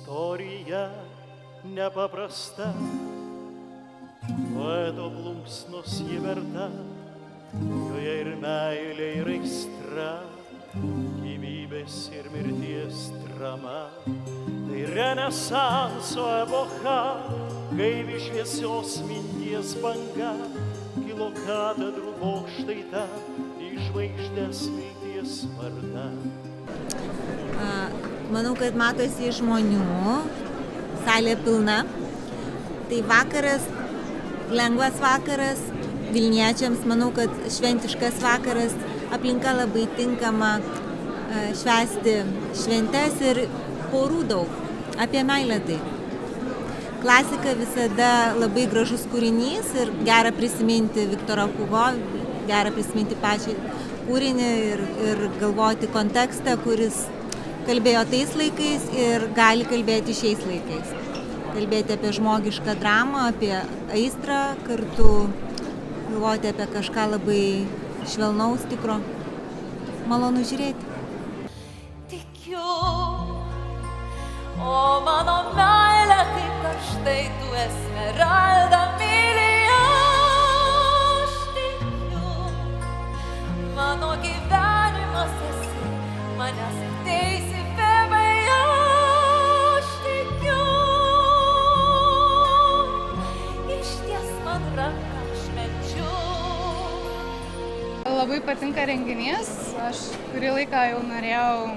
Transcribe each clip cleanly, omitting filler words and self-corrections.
Istorija nepaprasta, poeto plunksnos ji verta, joje ir meilė, ir aistra, gyvybės ir mirties drama. Tai renesanso epocha, gaivi šviesios minties banga, kilo katedrų bokštai ta, į žvaigždės vilties vardą. Manau, kad matosi žmonių, salė pilna. Tai vakaras, lengvas vakaras, Vilniečiams manau, kad šventiškas vakaras, aplinka labai tinkama švęsti šventes ir porų daug, apie meilę tai. Klasika visada labai gražus kūrinys ir gera prisiminti Viktorą Hugo, gera prisiminti pačią kūrinį ir galvoti kontekstą, kuris kalbėjo tais laikais ir gali kalbėti šiais laikais. Kalbėti apie žmogišką dramą, apie aistrą, kartu galvoti apie kažką labai švelnaus, tikro. Malonu žiūrėti. Tikiu, o mano meilė kaip karštai tu esmeralda mylėjo. Aš tikiu, mano gyvenimas esi, manęs ateisi. Labai patinka renginys. Aš kurį laiką jau norėjau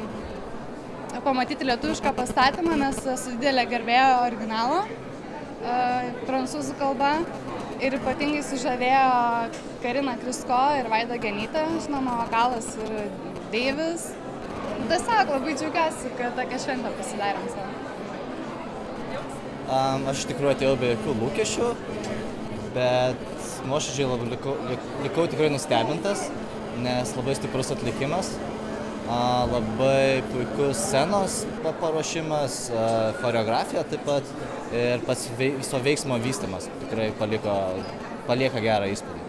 pamatyti lietuvišką pastatymą, nes esu didelė gerbėja originalo prancūzų kalba. Ir ypatingai sužavėjo Karina Krysko ir Vaida Genytė, žinoma, vokalas ir Deivis. Tiesiog labai džiaugiuosi, kad tokią šventę pasidarėm savo. Aš iš tikrųjų atėjau be jokių lūkesčių, bet nuoširdžiai likau tikrai nustebintas, nes labai stiprus atlikimas, labai puikus scenos paruošimas, choreografija taip pat ir pats viso veiksmo vystymas tikrai palieka gerą įspūdį.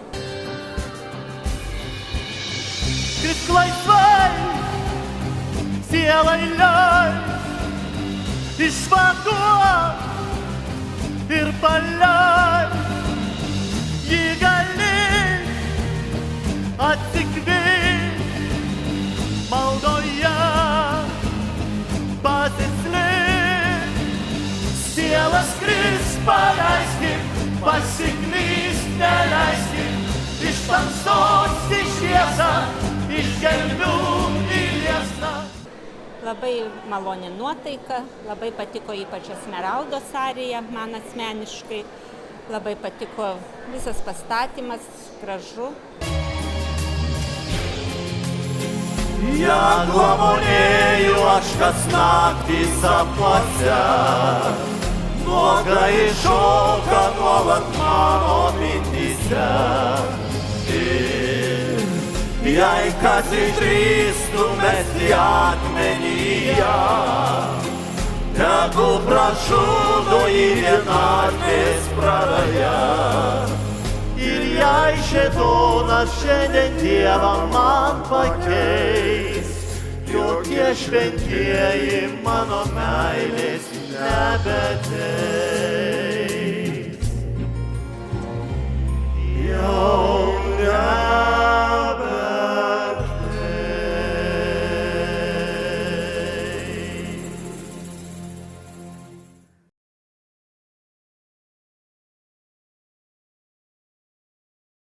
Skrisk laisvai, sielai leis, išvaduok ir paleis. Ji gali atsikvėpti maldoje, pasislėpti. Siela skris, paleiskit, pasiklyst neleiskit. Iš tamsos į šviesą, iš gelmių į liesą. Labai maloni nuotaika, labai patiko ypač Esmeraldos arija man asmeniškai. Labai patiko visas pastatymas, gražu. Ja glamonėju aš kas naktį sapnuose, nuoga iššoka nuolat mano mintyse. Ir jei kas išdrįstų mesti akmenyje, tegu pražudo į vienatvės prarają. Ir jei šėtonas šiandien Dievą man pakeis, jokie šventieji mano meilės nebeteis. Jau ne.